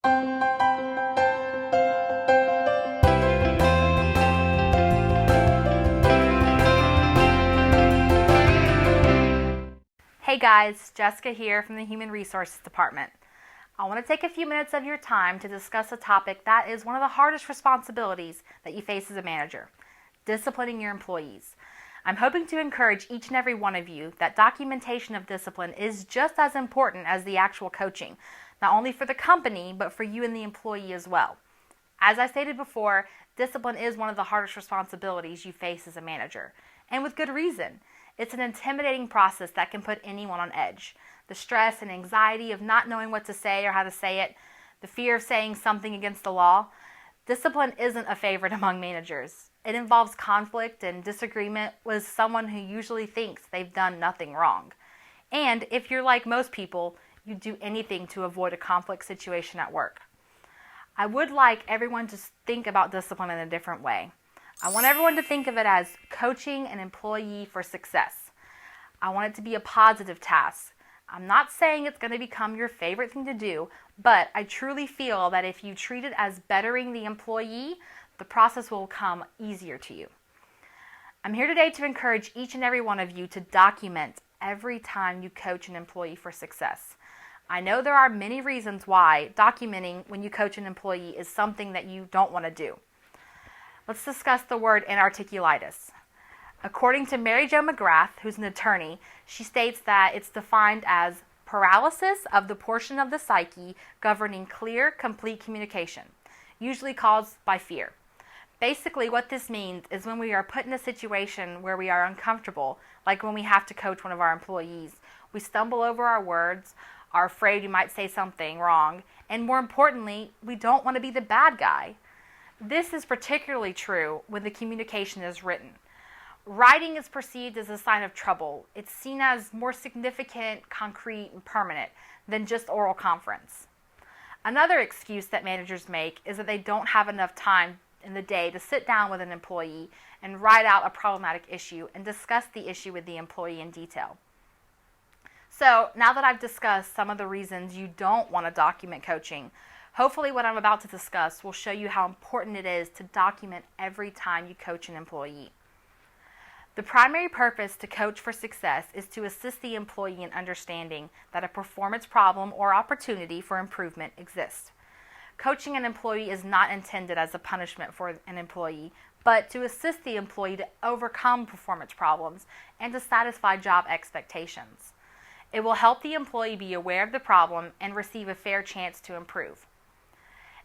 Hey guys, Jessica here from the Human Resources Department. I want to take a few minutes of your time to discuss a topic that is one of the hardest responsibilities that you face as a manager: disciplining your employees. I'm hoping to encourage each and every one of you that documentation of discipline is just as important as the actual coaching, not only for the company, but for you and the employee as well. As I stated before, discipline is one of the hardest responsibilities you face as a manager, and with good reason. It's an intimidating process that can put anyone on edge. The stress and anxiety of not knowing what to say or how to say it, the fear of saying something against the law. Discipline isn't a favorite among managers. It involves conflict and disagreement with someone who usually thinks they've done nothing wrong. And if you're like most people, you do anything to avoid a conflict situation at work. I would like everyone to think about discipline in a different way. I want everyone to think of it as coaching an employee for success. I want it to be a positive task. I'm not saying it's going to become your favorite thing to do, but I truly feel that if you treat it as bettering the employee, the process will come easier to you. I'm here today to encourage each and every one of you to document every time you coach an employee for success. I know there are many reasons why documenting when you coach an employee is something that you don't want to do. Let's discuss the word inarticulitis. According to Mary Jo McGrath, who's an attorney, she states that it's defined as paralysis of the portion of the psyche governing clear, complete communication, usually caused by fear. Basically, what this means is when we are put in a situation where we are uncomfortable, like when we have to coach one of our employees, we stumble over our words, are afraid we might say something wrong, and more importantly, we don't want to be the bad guy. This is particularly true when the communication is written. Writing is perceived as a sign of trouble. It's seen as more significant, concrete, and permanent than just oral conference. Another excuse that managers make is that they don't have enough time in the day to sit down with an employee and write out a problematic issue and discuss the issue with the employee in detail. So now that I've discussed some of the reasons you don't want to document coaching, hopefully what I'm about to discuss will show you how important it is to document every time you coach an employee. The primary purpose to coach for success is to assist the employee in understanding that a performance problem or opportunity for improvement exists. Coaching an employee is not intended as a punishment for an employee, but to assist the employee to overcome performance problems and to satisfy job expectations. It will help the employee be aware of the problem and receive a fair chance to improve.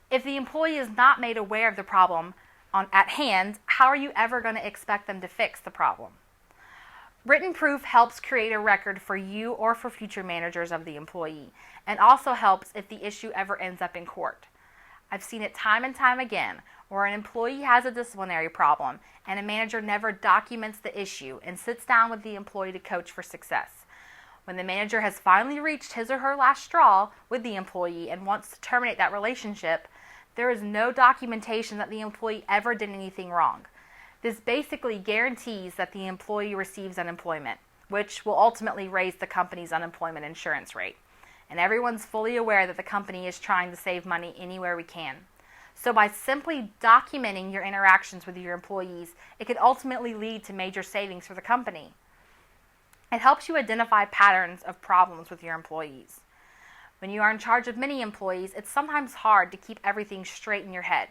If the employee is not made aware of the problem at hand, how are you ever going to expect them to fix the problem? Written proof helps create a record for you or for future managers of the employee, and also helps if the issue ever ends up in court. I've seen it time and time again where an employee has a disciplinary problem and a manager never documents the issue and sits down with the employee to coach for success. When the manager has finally reached his or her last straw with the employee and wants to terminate that relationship, there is no documentation that the employee ever did anything wrong. This basically guarantees that the employee receives unemployment, which will ultimately raise the company's unemployment insurance rate. And everyone's fully aware that the company is trying to save money anywhere we can. So by simply documenting your interactions with your employees, it could ultimately lead to major savings for the company. It helps you identify patterns of problems with your employees. When you are in charge of many employees, it's sometimes hard to keep everything straight in your head.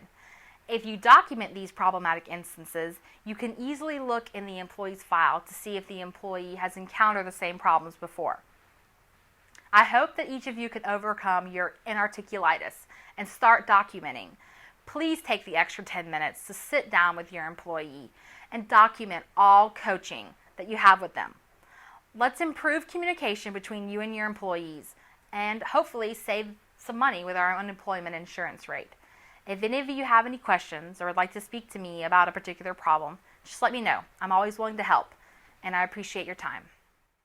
If you document these problematic instances, you can easily look in the employee's file to see if the employee has encountered the same problems before. I hope that each of you can overcome your inarticulitis and start documenting. Please take the extra 10 minutes to sit down with your employee and document all coaching that you have with them. Let's improve communication between you and your employees and hopefully save some money with our unemployment insurance rate. If any of you have any questions or would like to speak to me about a particular problem, just let me know. I'm always willing to help, and I appreciate your time.